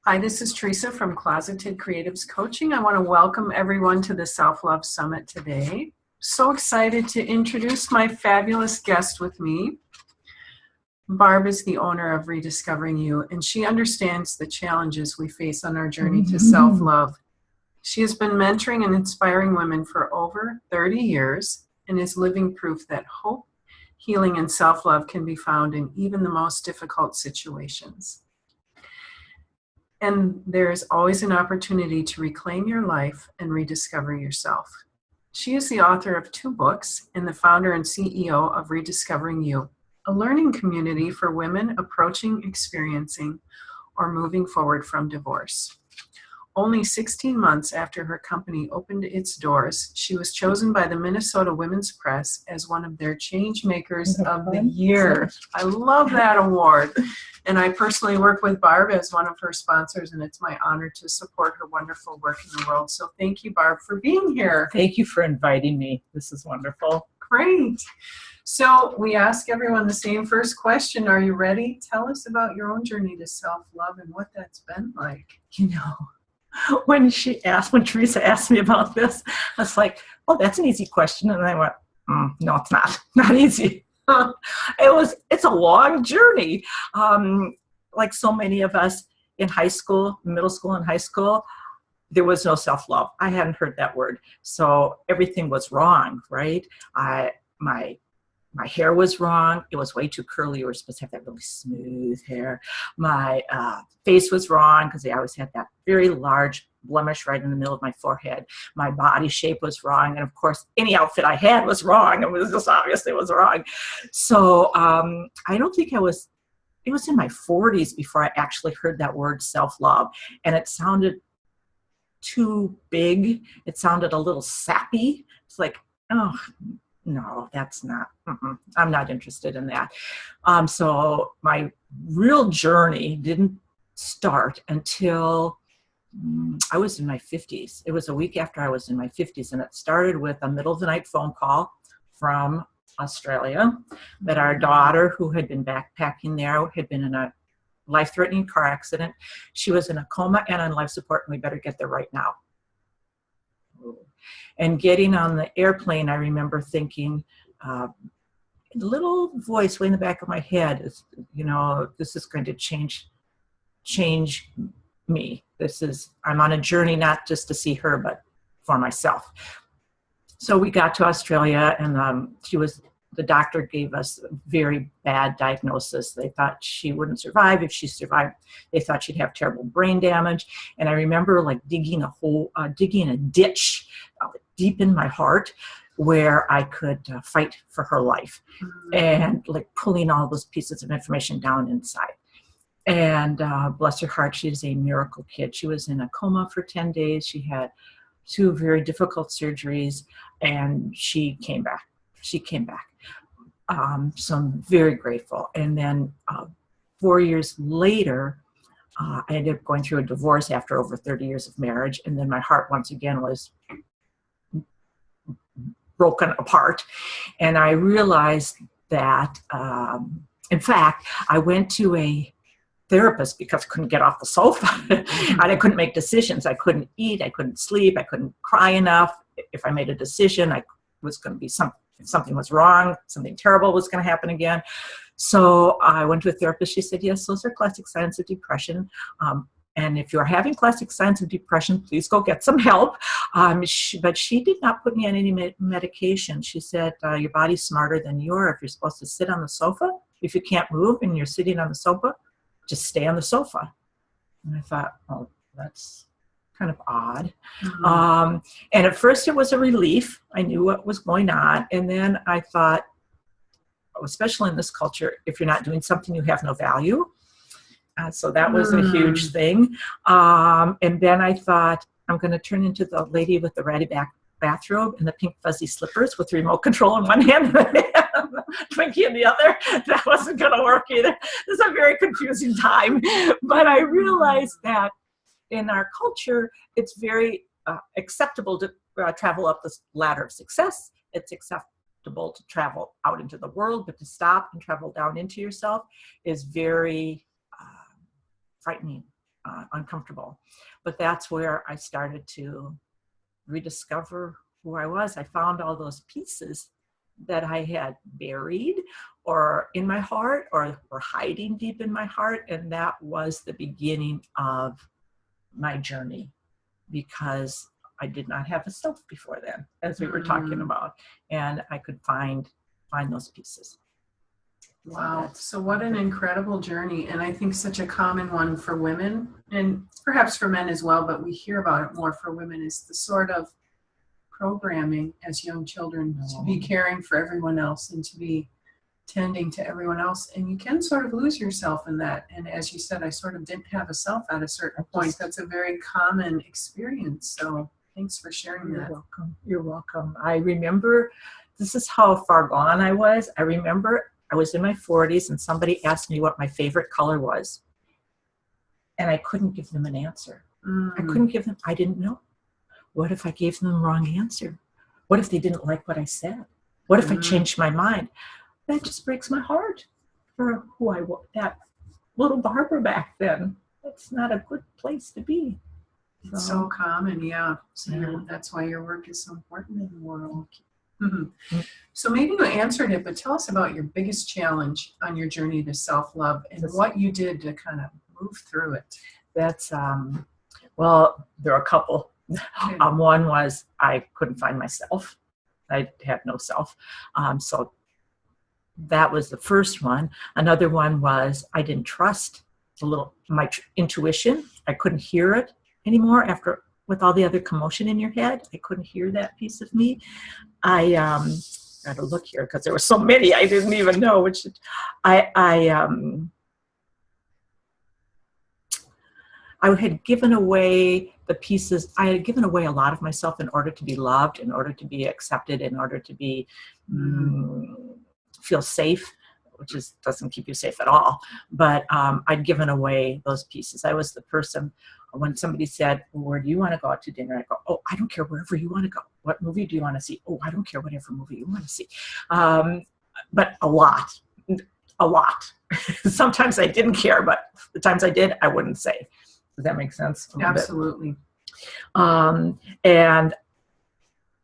Hi, this is Teresa from Closeted Creatives Coaching. I want to welcome everyone to the Self-Love Summit today. So excited to introduce my fabulous guest with me. Barb is the owner of Rediscovering You, and she understands the challenges we face on our journey to self-love. She has been mentoring and inspiring women for over 30 years and is living proof that hope, healing, and self-love can be found in even the most difficult situations. And there is always an opportunity to reclaim your life and rediscover yourself. She is the author of 2 books and the founder and CEO of Rediscovering You, a learning community for women approaching, experiencing, or moving forward from divorce. Only 16 months after her company opened its doors, she was chosen by the Minnesota Women's Press as one of their Change Makers of the Year. I love that award. And I personally work with Barb as one of her sponsors, and it's my honor to support her wonderful work in the world. So thank you, Barb, for being here. Thank you for inviting me. This is wonderful. Great. So we ask everyone the same first question. Are you ready? Tell us about your own journey to self-love and what that's been like. You know, when Teresa asked me about this, I was like, oh, that's an easy question. And I went, no, it's not easy. It's a long journey. Like so many of us in high school, middle school and high school, there was no self-love. I hadn't heard that word. So everything was wrong, right? My hair was wrong. It was way too curly. You were supposed to have that really smooth hair. My face was wrong because I always had that very large blemish right in the middle of my forehead. My body shape was wrong. And of course, any outfit I had was wrong. It was just obviously was wrong. So I don't think it was in my 40s before I actually heard that word self-love. And it sounded too big. It sounded a little sappy. It's like, oh, no, that's not, I'm not interested in that. So my real journey didn't start until I was in my 50s. It was a week after I was in my 50s, and it started with a middle of the night phone call from Australia that our daughter, who had been backpacking there, had been in a life-threatening car accident. She was in a coma and on life support, and we better get there right now. And getting on the airplane, I remember thinking, a little voice way in the back of my head is, you know, this is going to change me. I'm on a journey not just to see her, but for myself. So we got to Australia, and the doctor gave us a very bad diagnosis. They thought she wouldn't survive. If she survived, they thought she'd have terrible brain damage. And I remember like digging a ditch deep in my heart where I could fight for her life, and like pulling all those pieces of information down inside. And bless her heart, she is a miracle kid. She was in a coma for 10 days. She had 2 very difficult surgeries, and she came back. So I'm very grateful. And then 4 years later, I ended up going through a divorce after over 30 years of marriage. And then my heart once again was broken apart. And I realized that, in fact, I went to a therapist because I couldn't get off the sofa and I couldn't make decisions. I couldn't eat, I couldn't sleep, I couldn't cry enough. If I made a decision, I was going to be if something was wrong, something terrible was going to happen again. So I went to a therapist. She said, yes, those are classic signs of depression. And if you're having classic signs of depression, please go get some help. But she did not put me on any medication. She said, your body's smarter than you are. If you're supposed to sit on the sofa, if you can't move and you're sitting on the sofa, just stay on the sofa. And I thought, oh, that's kind of odd. And at first it was a relief. I knew what was going on. And then I thought, especially in this culture, if you're not doing something, you have no value. So that was a huge thing. And then I thought, I'm going to turn into the lady with the ratty bathrobe and the pink fuzzy slippers with the remote control in one hand and the Twinkie in the other. That wasn't going to work either. This is a very confusing time. But I realized that in our culture, it's very acceptable to travel up the ladder of success. It's acceptable to travel out into the world, but to stop and travel down into yourself is very frightening, uncomfortable. But that's where I started to rediscover who I was. I found all those pieces that I had buried or in my heart or were hiding deep in my heart. And that was the beginning of my journey, because I did not have a self before then, as we were talking about, and I could find those pieces. Wow. So what an incredible journey. And I think such a common one for women, and perhaps for men as well, but we hear about it more for women, is the sort of programming as young children to be caring for everyone else and to be tending to everyone else. And you can sort of lose yourself in that. And as you said, I sort of didn't have a self at a certain point. That's a very common experience. So thanks for sharing that. You're welcome. You're welcome. I remember, this is how far gone I was. I remember I was in my 40s and somebody asked me what my favorite color was. And I couldn't give them an answer. I couldn't give them, I didn't know. What if I gave them the wrong answer? What if they didn't like what I said? What if I changed my mind? That just breaks my heart for who I was, that little Barbara back then. That's not a good place to be. It's so common, yeah. So that's why your work is so important in the world. So maybe you answered it, but tell us about your biggest challenge on your journey to self-love and what you did to kind of move through it. That's, well, there are a couple. One was I couldn't find myself. I had no self. So that was the first one. Another one was I didn't trust my intuition. I couldn't hear it anymore with all the other commotion in your head. I couldn't hear that piece of me. I got to look here because there were so many I didn't even know which. I had given away the pieces. I had given away a lot of myself in order to be loved, in order to be accepted, in order to be feel safe, which doesn't keep you safe at all. But I'd given away those pieces. I was the person when somebody said, well, "Where do you want to go out to dinner?" I go, "Oh, I don't care, wherever you want to go. What movie do you want to see?" "Oh, I don't care, whatever movie you want to see." But a lot. Sometimes I didn't care, but the times I did, I wouldn't say. Does that make sense? Absolutely. And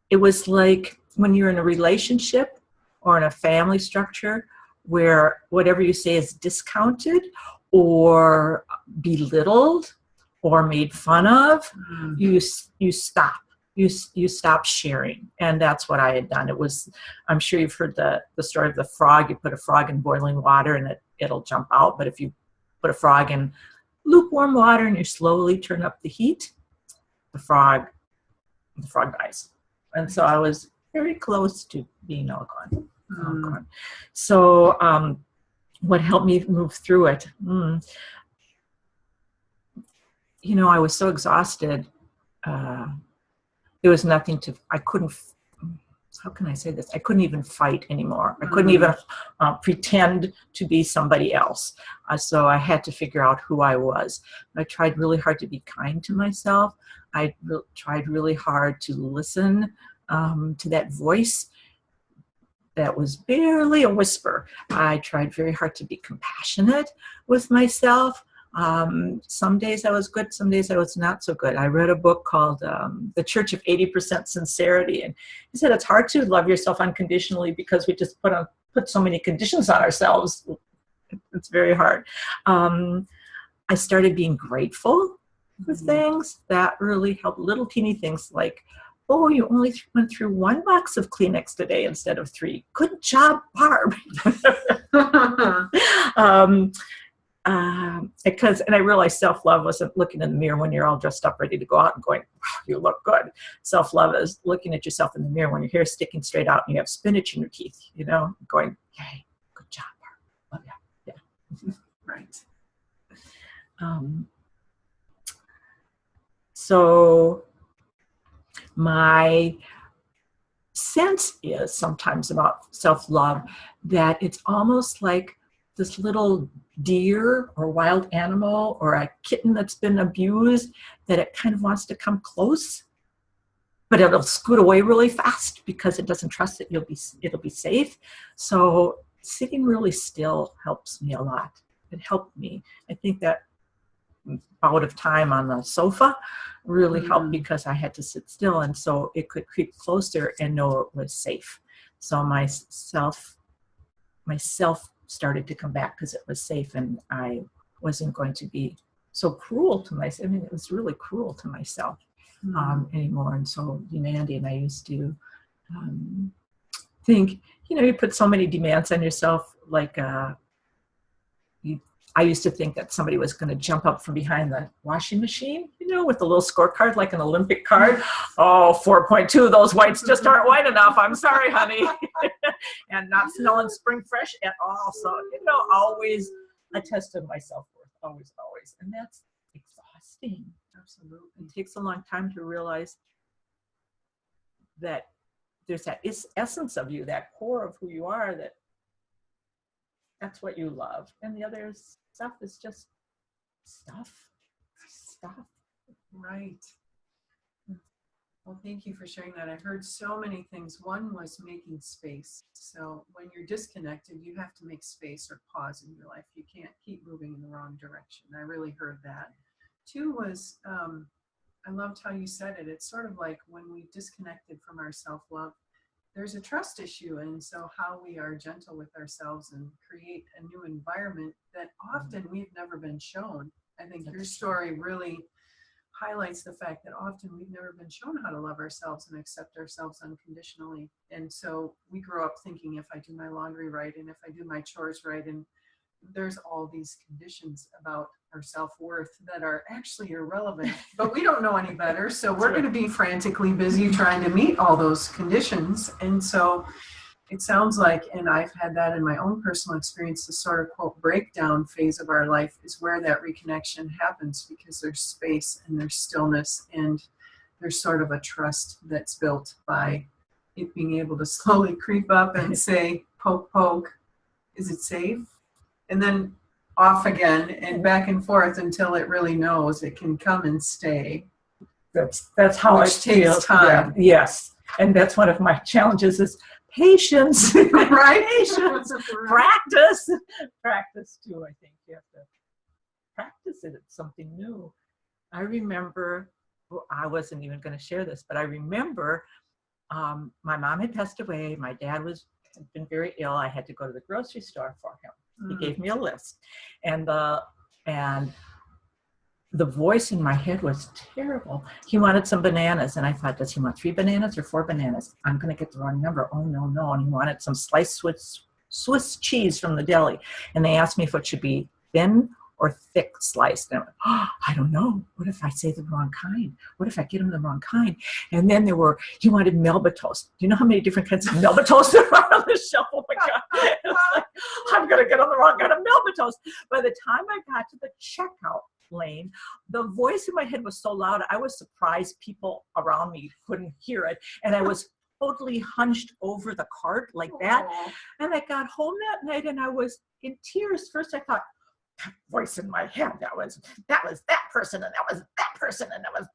it was like when you're in a relationship or in a family structure where whatever you say is discounted or belittled or made fun of, you stop. You stop sharing. And that's what I had done. It was, I'm sure you've heard the story of the frog. You put a frog in boiling water and it'll jump out. But if you put a frog in lukewarm water and you slowly turn up the heat, the frog dies. And so I was very close to being all gone. So what helped me move through it? I was so exhausted. There was nothing I couldn't, how can I say this? I couldn't even fight anymore. I couldn't even pretend to be somebody else. So I had to figure out who I was. I tried really hard to be kind to myself. I tried really hard to listen to that voice that was barely a whisper. I tried very hard to be compassionate with myself. Some days I was good, some days I was not so good. I read a book called The Church of 80% Sincerity, and he said it's hard to love yourself unconditionally because we just put so many conditions on ourselves. It's very hard. I started being grateful for things that really helped. Little teeny things like, oh, you only went through 1 box of Kleenex today instead of 3. Good job, Barb. And I realized self-love wasn't looking in the mirror when you're all dressed up, ready to go out and going, wow, you look good. Self-love is looking at yourself in the mirror when your hair's sticking straight out and you have spinach in your teeth, going, hey, good job, Barb. Love you. Yeah. Right. So my sense is sometimes about self-love that it's almost like this little deer or wild animal or a kitten that's been abused, that it kind of wants to come close, but it'll scoot away really fast because it doesn't trust that it'll be safe. So sitting really still helps me a lot. It helped me. I think that bout of time on the sofa really helped because I had to sit still, and so it could creep closer and know it was safe. So my self started to come back because it was safe, and I wasn't going to be so cruel to myself. I mean, it was really cruel to myself anymore, and so demanding. I used to think, you put so many demands on yourself, like I used to think that somebody was going to jump up from behind the washing machine, with a little scorecard, like an Olympic card. Oh, 4.2, those whites just aren't white enough. I'm sorry, honey. And not smelling spring fresh at all. So, always a test of my self-worth, always, always. And that's exhausting. Absolutely. It takes a long time to realize that there's that essence of you, that core of who you are, that's what you love. And the other stuff is just stuff. Right. Well, thank you for sharing that. I heard so many things. One was making space. So when you're disconnected, you have to make space or pause in your life. You can't keep moving in the wrong direction. I really heard that. Two was, I loved how you said it. It's sort of like when we disconnected from our self-love, there's a trust issue. And so how we are gentle with ourselves and create a new environment that often we've never been shown. I think your story really highlights the fact that often we've never been shown how to love ourselves and accept ourselves unconditionally. And so we grow up thinking, if I do my laundry right, and if I do my chores right, and there's all these conditions about our self-worth that are actually irrelevant, but we don't know any better. So we're going to be frantically busy trying to meet all those conditions. And so it sounds like, and I've had that in my own personal experience, the sort of quote breakdown phase of our life is where that reconnection happens, because there's space and there's stillness and there's sort of a trust that's built by it being able to slowly creep up and say, poke, poke, is it safe? And then off again and back and forth until it really knows it can come and stay. That's how it takes time. Yeah. Yes. And that's one of my challenges is patience. Right? Patience. Practice. Practice too, I think. You have to practice it. It's something new. I remember, I wasn't even going to share this, but I remember my mom had passed away. My dad had been very ill. I had to go to the grocery store for him. He gave me a list, and the voice in my head was terrible. He wanted some bananas, and I thought, does he want 3 bananas or 4 bananas? I'm going to get the wrong number. Oh, no. And he wanted some sliced Swiss cheese from the deli, and they asked me if it should be thin or thick sliced. And I went, I don't know. What if I say the wrong kind? What if I get him the wrong kind? And then he wanted Melba toast. Do you know how many different kinds of Melba toast there are on the shelf? Oh my God. It's like, I'm going to get on the wrong kind of Melba toast. By the time I got to the checkout lane, the voice in my head was so loud, I was surprised people around me couldn't hear it. And I was totally hunched over the cart like that. And I got home that night and I was in tears. First I thought, that voice in my head, that was that person, and that was that person, and that was,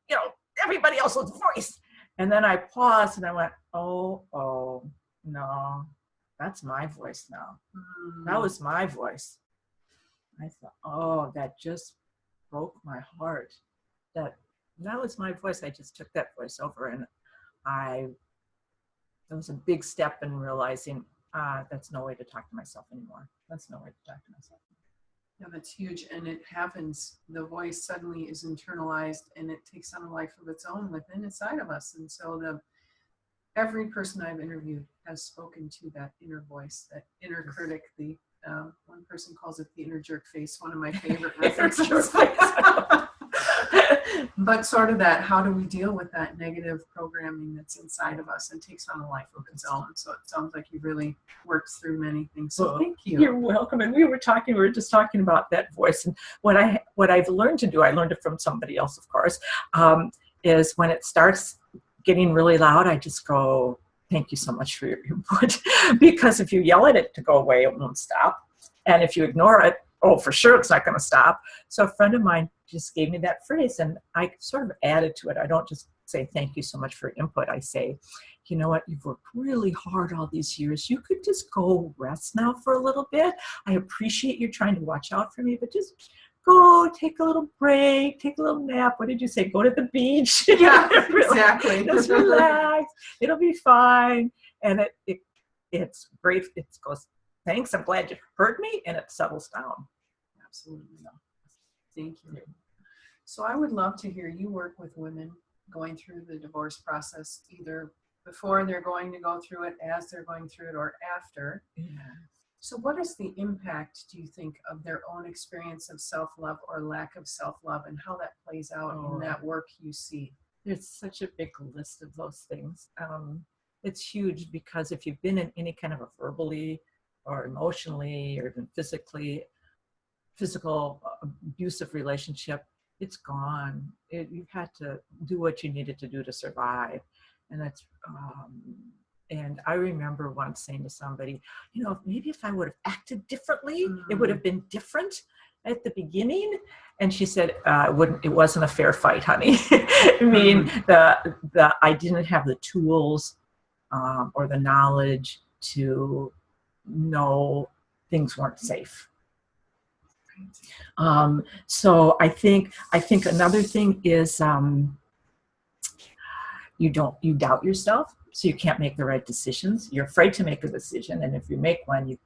everybody else's voice. And then I paused and I went, oh no, that's my voice now. That was my voice. I thought, oh, that just broke my heart. That was my voice. I just took that voice over, and it was a big step in realizing that's no way to talk to myself anymore. That's no way to talk to myself. Yeah, that's huge. And it happens. The voice suddenly is internalized and it takes on a life of its own inside of us. And so every person I've interviewed has spoken to that inner voice, that inner critic. One person calls it the inner jerk face, one of my favorite references. But sort of that, how do we deal with that negative programming that's inside of us and takes on a life of its own? So it sounds like you really worked through many things. So thank you. You're welcome. And we were just talking about that voice. And what I've learned to do, I learned it from somebody else, of course, is when it starts getting really loud, I just go, thank you so much for your input. Because if you yell at it to go away, it won't stop. And if you ignore it, oh, for sure it's not going to stop. So a friend of mine just gave me that phrase, and I sort of added to it. I don't just say thank you so much for input. I say, you know what, you've worked really hard all these years. You could just go rest now for a little bit. I appreciate you trying to watch out for me, but just go take a little break, take a little nap. What did you say? Go to the beach. Yeah, exactly. Just relax. It'll be fine. And it's great. It goes, thanks, I'm glad you heard me, and it settles down. Absolutely. Thank you. So I would love to hear you work with women going through the divorce process, either before they're going to go through it, as they're going through it, or after. Yeah. So what is the impact, do you think, of their own experience of self-love or lack of self-love, and how that plays out in that work you see? There's such a big list of those things. It's huge, because if you've been in any kind of a verbally or emotionally or even physical abusive relationship, it's gone. You've had to do what you needed to do to survive. And that's, and I remember once saying to somebody, maybe if I would have acted differently, it would have been different at the beginning. And she said, it wasn't a fair fight, honey. I mean, I didn't have the tools or the knowledge to know things weren't safe. So I think another thing is you doubt yourself, so you can't make the right decisions. You're afraid to make a decision, and if you make one,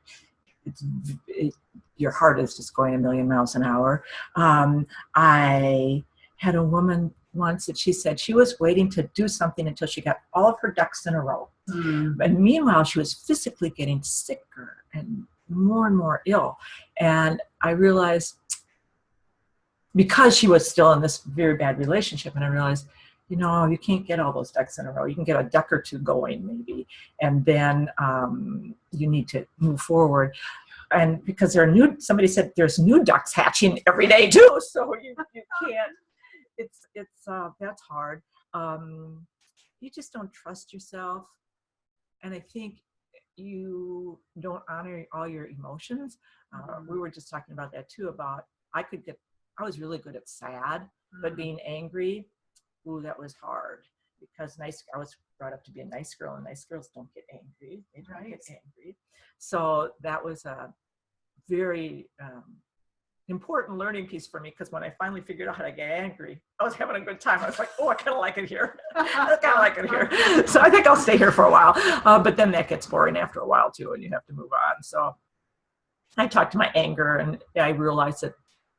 your heart is just going a million miles an hour. I had a woman once that she said she was waiting to do something until she got all of her ducks in a row. And meanwhile, she was physically getting sicker and more ill. And I realized, because she was still in this very bad relationship, and I realized, you can't get all those ducks in a row. You can get a duck or two going maybe, and then you need to move forward. And because somebody said there's new ducks hatching every day too, so you can't. That's hard. You just don't trust yourself, and I think you don't honor all your emotions. We were just talking about that too. I was really good at sad, but being angry, that was hard, because I was brought up to be a nice girl, and nice girls don't get angry. They don't get angry. So that was a very important learning piece for me, because when I finally figured out how to get angry, I was having a good time. I was like, I kind of like it here. So I think I'll stay here for a while. But then that gets boring after a while too, and you have to move on. So I talked to my anger, and I realized that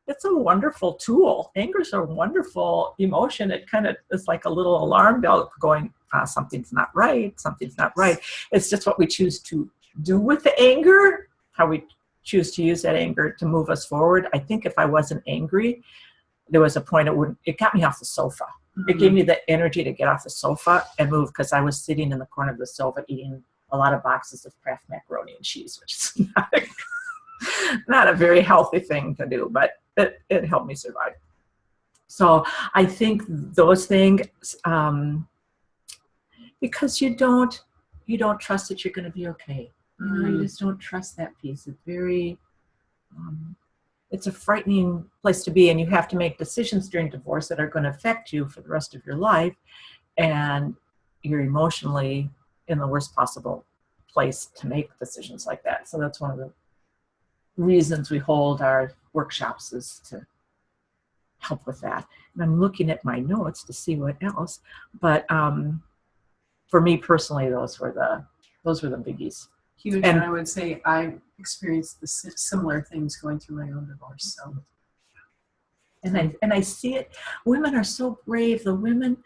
it's a wonderful tool. Anger is a wonderful emotion. It kind of is like a little alarm bell going, something's not right. Something's not right. It's just what we choose to do with the anger, how we choose to use that anger to move us forward. I think if I wasn't angry, there was a point it got me off the sofa. It gave me the energy to get off the sofa and move, because I was sitting in the corner of the sofa eating a lot of boxes of Kraft macaroni and cheese, which is not a very healthy thing to do, but it helped me survive. So I think those things, because you don't trust that you're going to be okay. You just don't trust that piece. It's very, it's a frightening place to be, and you have to make decisions during divorce that are going to affect you for the rest of your life, and you're emotionally in the worst possible place to make decisions like that. So that's one of the reasons we hold our workshops, is to help with that. And I'm looking at my notes to see what else, but for me personally, those were the biggies. Huge. And I would say I experienced the similar things going through my own divorce. So, and I see it. Women are so brave. The women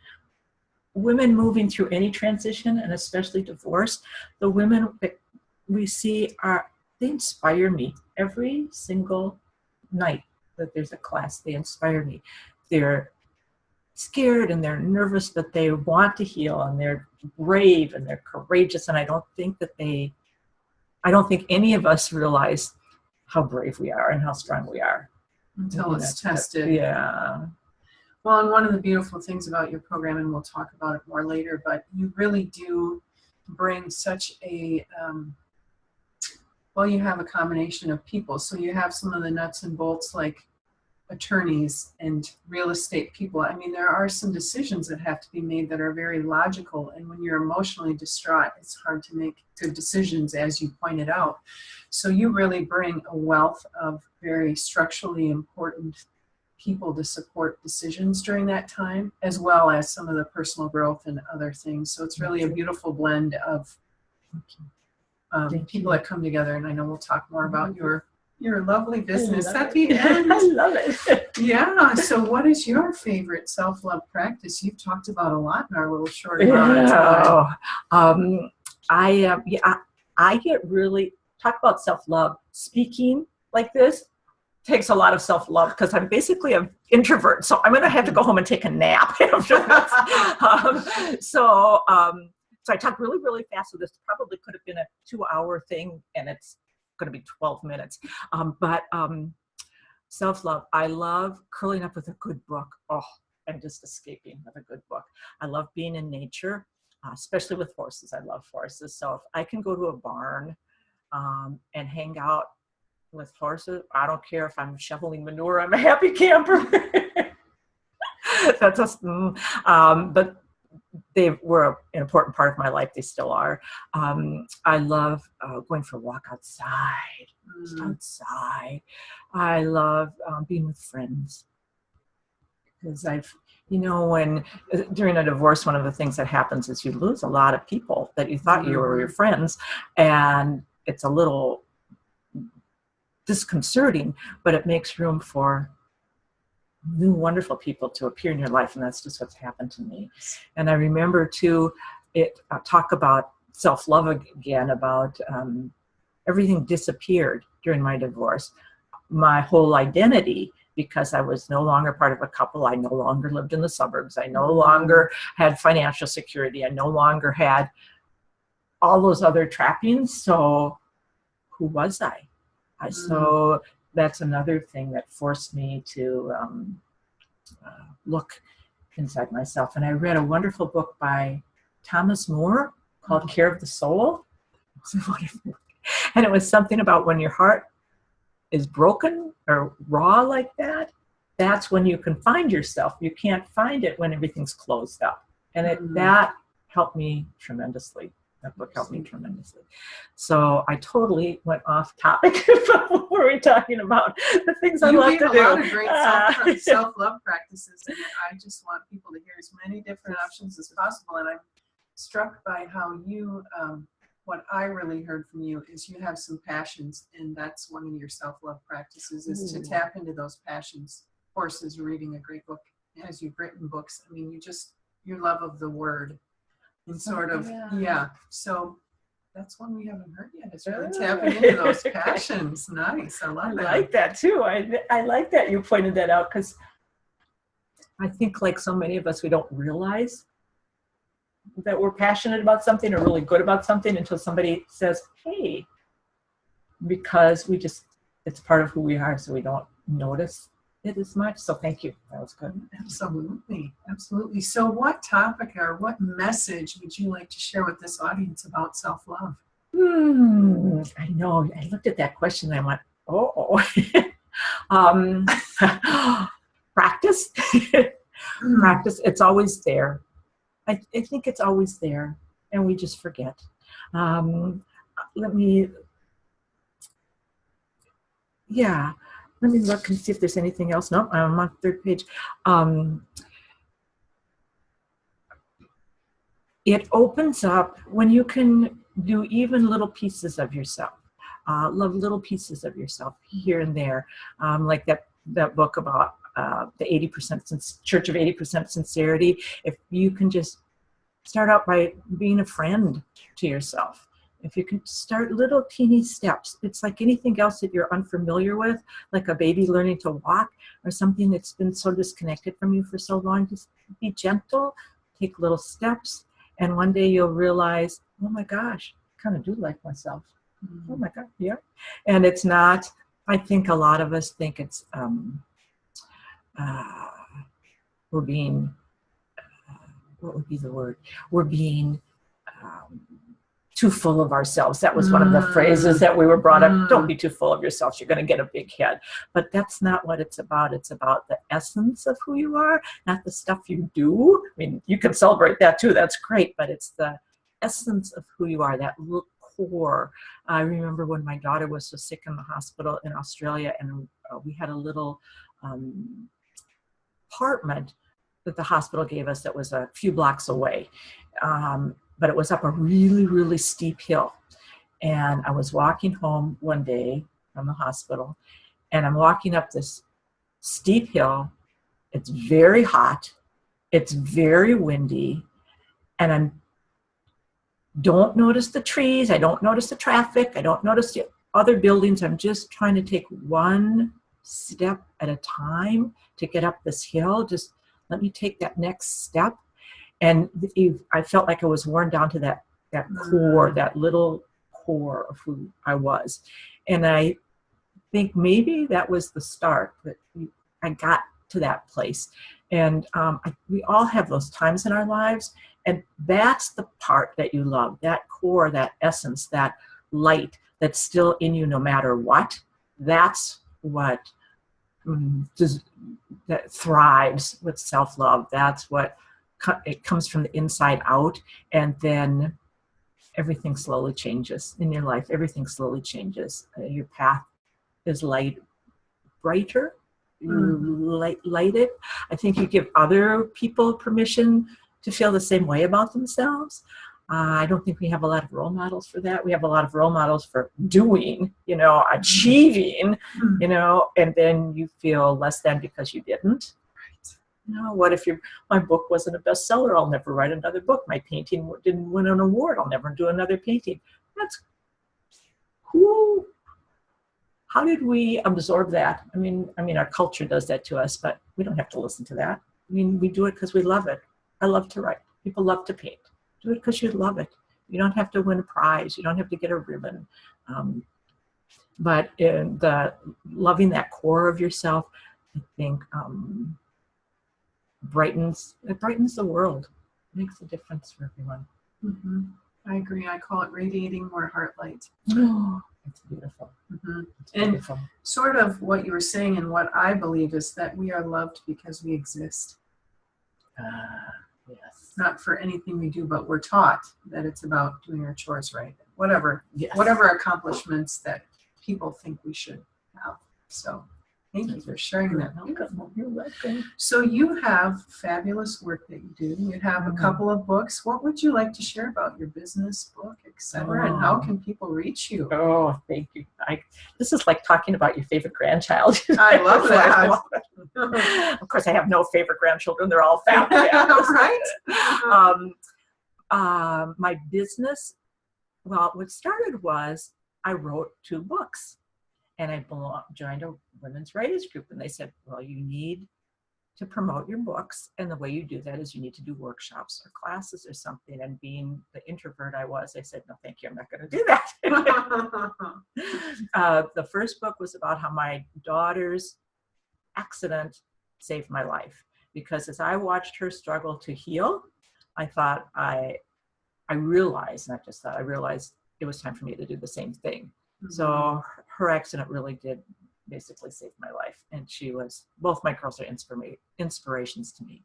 moving through any transition, and especially divorce, the women that we see they inspire me every single night that there's a class. They inspire me. They're scared and they're nervous, but they want to heal, and they're brave and they're courageous. And I don't think any of us realize how brave we are and how strong we are until it's tested. Yeah. Well, and one of the beautiful things about your program, and we'll talk about it more later, but you really do bring such a, you have a combination of people. So you have some of the nuts and bolts, like attorneys and real estate people. I mean, there are some decisions that have to be made that are very logical. And when you're emotionally distraught, it's hard to make good decisions, as you pointed out. So you really bring a wealth of very structurally important people to support decisions during that time, as well as some of the personal growth and other things. So it's really a beautiful blend of people that come together. And I know we'll talk more about your lovely business at the end. I love it. Yeah. So what is your favorite self-love practice? You've talked about a lot in our little short amount of time. I get really, talk about self-love. Speaking like this takes a lot of self-love because I'm basically an introvert. So I'm going to have to go home and take a nap after this. So I talk really, really fast. So this probably could have been a 2-hour thing, and it's going to be 12 minutes. But self-love, I love curling up with a good book. Oh, and just escaping with a good book. I love being in nature, especially with horses. I love horses. So if I can go to a barn and hang out with horses, I don't care if I'm shoveling manure. I'm a happy camper. That's just, but they were an important part of my life. They still are. I love going for a walk outside. I love being with friends. Because when during a divorce, one of the things that happens is you lose a lot of people that you thought you were your friends, and it's a little disconcerting, but it makes room for new wonderful people to appear in your life, and that's just what's happened to me. And I remember too, talk about self-love again, about everything disappeared during my divorce. My whole identity, because I was no longer part of a couple, I no longer lived in the suburbs, I no longer had financial security, I no longer had all those other trappings. So who was I? So that's another thing that forced me to look inside myself. And I read a wonderful book by Thomas Moore called Care of the Soul. And it was something about when your heart is broken or raw like that, that's when you can find yourself. You can't find it when everything's closed up. And that helped me tremendously. That book helped me tremendously. So I totally went off topic from what were we talking about? The things I love to do. You gave a lot of great self-love practices, and I just want people to hear as many different options as possible. And I'm struck by how you, what I really heard from you is you have some passions, and that's one of your self-love practices is to tap into those passions. Horses, reading a great book, as you've written books. I mean, your love of the word. And sort of, so that's one we haven't heard yet. It's really tapping into those passions. Nice. I love that. I like that too. I like that you pointed that out, because I think like so many of us, we don't realize that we're passionate about something or really good about something until somebody says, hey, because it's part of who we are, so we don't notice it as much. So thank you. That was good. Absolutely. So what topic or what message would you like to share with this audience about self-love? I know. I looked at that question and I went, practice. Practice. It's always there. I think it's always there, and we just forget. Let me look and see if there's anything else. No, I'm on the 3rd page. It opens up when you can do even little pieces of yourself. Love little pieces of yourself here and there. Like that book about the 80% Church of 80% Sincerity. If you can just start out by being a friend to yourself. If you can start little teeny steps, it's like anything else that you're unfamiliar with, like a baby learning to walk or something that's been so disconnected from you for so long. Just be gentle, take little steps, and one day you'll realize, oh my gosh, I kind of do like myself. Oh my God, yeah. And it's not, I think a lot of us think it's, we're being, what would be the word? We're being too full of ourselves. That was one of the phrases that we were brought up. Don't be too full of yourself. You're going to get a big head. But that's not what it's about. It's about the essence of who you are, not the stuff you do. I mean, you can celebrate that too. That's great. But it's the essence of who you are, that little core. I remember when my daughter was so sick in the hospital in Australia, and we had a little apartment that the hospital gave us that was a few blocks away. But it was up a really, really steep hill. And I was walking home one day from the hospital, and I'm walking up this steep hill. It's very hot. It's very windy. And I don't notice the trees. I don't notice the traffic. I don't notice the other buildings. I'm just trying to take one step at a time to get up this hill. Just let me take that next step. And I felt like I was worn down to that core, that little core of who I was. And I think maybe that was the start, that I got to that place. And we all have those times in our lives. And that's the part that you love, that core, that essence, that light that's still in you no matter what. That's what that thrives with self-love. That's what it comes from the inside out, and then everything slowly changes in your life. Everything slowly changes. Your path is brighter. You light it. I think you give other people permission to feel the same way about themselves. I don't think we have a lot of role models for that. We have a lot of role models for doing, achieving, and then you feel less than because you didn't. What if my book wasn't a bestseller? I'll never write another book. My painting didn't win an award. I'll never do another painting. That's cool. How did we absorb that? I mean, our culture does that to us, but we don't have to listen to that. We do it because we love it. I love to write. People love to paint. Do it because you love it. You don't have to win a prize. You don't have to get a ribbon. But in loving that core of yourself, I think, brightens the world. It makes a difference for everyone. Mm-hmm. I agree. I call it radiating more heart light. Oh, it's beautiful. Mm-hmm. It's beautiful. And sort of what you were saying and what I believe is that we are loved because we exist. Yes. Not for anything we do, but we're taught that it's about doing our chores right. Whatever accomplishments that people think we should have. So thank you for sharing that. You're welcome. So you have fabulous work that you do. You have a couple of books. What would you like to share about your business, book, etc.? And how can people reach you? Oh, thank you. This is like talking about your favorite grandchild. I love that. I love it. Of course, I have no favorite grandchildren. They're all family. Right? My business, well, what started was I wrote 2 books. And I joined a women's writers group, and they said, well, you need to promote your books. And the way you do that is you need to do workshops or classes or something. And being the introvert I was, I said, no, thank you. I'm not going to do that. The first book was about how my daughter's accident saved my life. Because as I watched her struggle to heal, I thought I realized it was time for me to do the same thing. Mm-hmm. So her accident really did basically save my life. And both my girls are inspirations to me.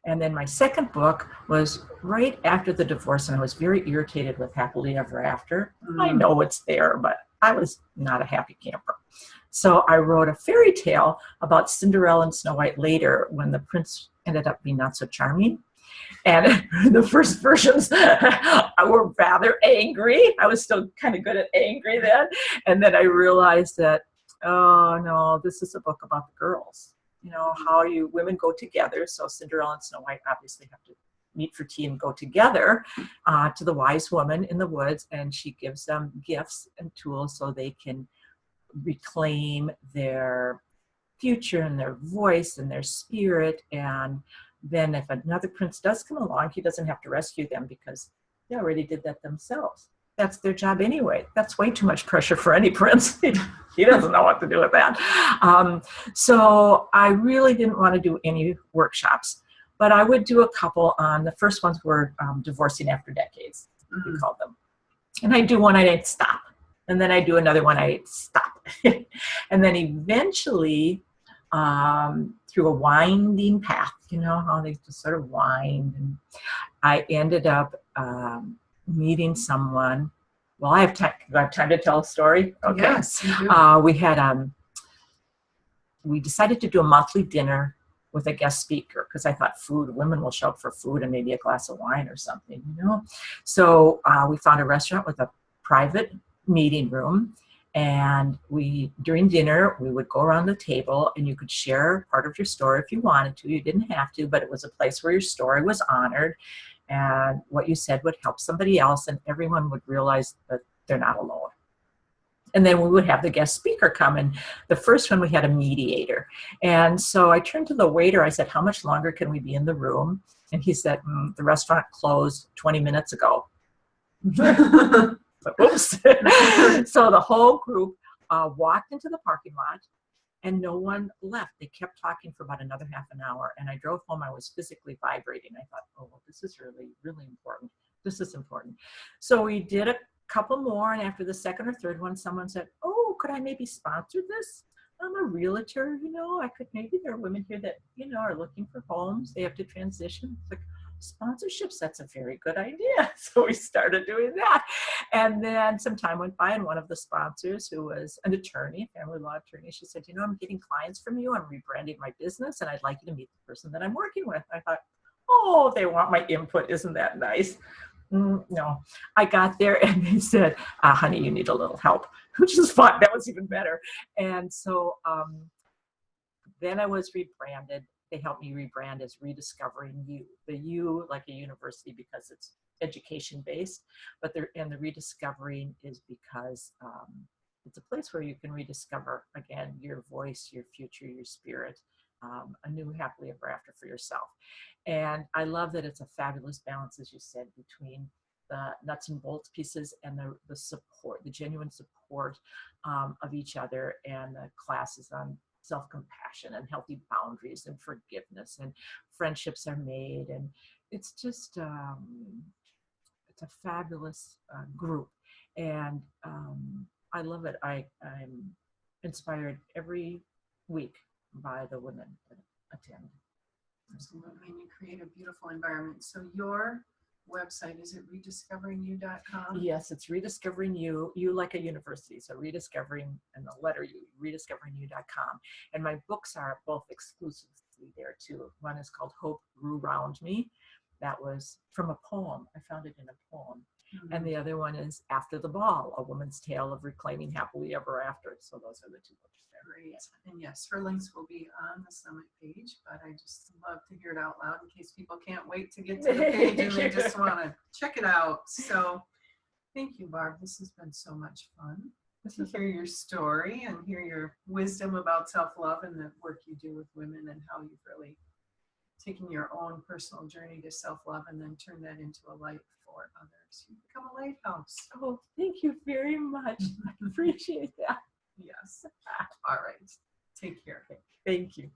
And then my second book was right after the divorce, and I was very irritated with Happily Ever After. Mm-hmm. I know it's there, but I was not a happy camper. So I wrote a fairy tale about Cinderella and Snow White later, when the prince ended up being not so charming. And the first versions were rather angry. I was still kind of good at angry then. And then I realized that, oh no, this is a book about the girls. How women go together. So Cinderella and Snow White obviously have to meet for tea and go together to the wise woman in the woods. And she gives them gifts and tools so they can reclaim their future and their voice and their spirit. And then if another prince does come along, he doesn't have to rescue them because they already did that themselves. That's their job anyway. That's way too much pressure for any prince. He doesn't know what to do with that. So I really didn't want to do any workshops, but I would do a couple on, the first ones were divorcing after decades, we called them. And I do one, I'd stop. And then I do another one, I'd stop. And then eventually, through a winding path, how they just sort of wind. And I ended up meeting someone. Well, I have time. Do I have time to tell a story? Okay. Yes, you do. We had we decided to do a monthly dinner with a guest speaker because I thought women will show up for food and maybe a glass of wine or something, you know. So we found a restaurant with a private meeting room, and during dinner we would go around the table and you could share part of your story if you wanted to. You didn't have to, but it was a place where your story was honored and what you said would help somebody else, and everyone would realize that they're not alone. And then we would have the guest speaker come, and the first one we had a mediator. And so I turned to the waiter, I said, how much longer can we be in the room? And he said, the restaurant closed 20 minutes ago. Oops. So the whole group walked into the parking lot and no one left. They kept talking for about another half an hour. And I drove home, I was physically vibrating. I thought, oh, well, this is really, really important. This is important. So we did a couple more, and after the second or third one, someone said, oh, could I maybe sponsor this? I'm a realtor, you know, maybe there are women here that, you know, are looking for homes. They have to transition. It's like, sponsorships, that's a very good idea. So we started doing that. And then some time went by, and one of the sponsors, who was an attorney, family law attorney, she said, you know, I'm getting clients from you. I'm rebranding my business, and I'd like you to meet the person that I'm working with. I thought, oh, they want my input. Isn't that nice? No, I got there and they said, honey, you need a little help, which is fun. That was even better. And so then I was rebranded. They helped me rebrand as Rediscovering You. The You like a university because it's education based, but the rediscovering is because it's a place where you can rediscover again your voice, your future, your spirit, a new happily ever after for yourself. And I love that it's a fabulous balance, as you said, between the nuts and bolts pieces and the support, the genuine support of each other, and the classes on self-compassion and healthy boundaries and forgiveness, and friendships are made, and it's just it's a fabulous group, and I love it. I'm inspired every week by the women that attend. Absolutely, and you create a beautiful environment. So your website, is it rediscoveringyou.com? Yes, it's Rediscovering You, you like a university. So rediscovering and the letter U, rediscoveringyou.com. And my books are both exclusively there too. One is called Hope Grew Round Me. That was from a poem. I found it in a poem. Mm-hmm. And the other one is After the Ball, A Woman's Tale of Reclaiming Happily Ever After. So those are the two books there. Great. And yes, her links will be on the Summit page, but I just love to hear it out loud in case people can't wait to get to the page and they just want to check it out. So thank you, Barb. This has been so much fun to hear your story and hear your wisdom about self-love and the work you do with women, and how you've really taken your own personal journey to self-love and then turn that into a light for others. You become a lighthouse. Oh, thank you very much. I appreciate that. Yes. All right. Take care. Thank you.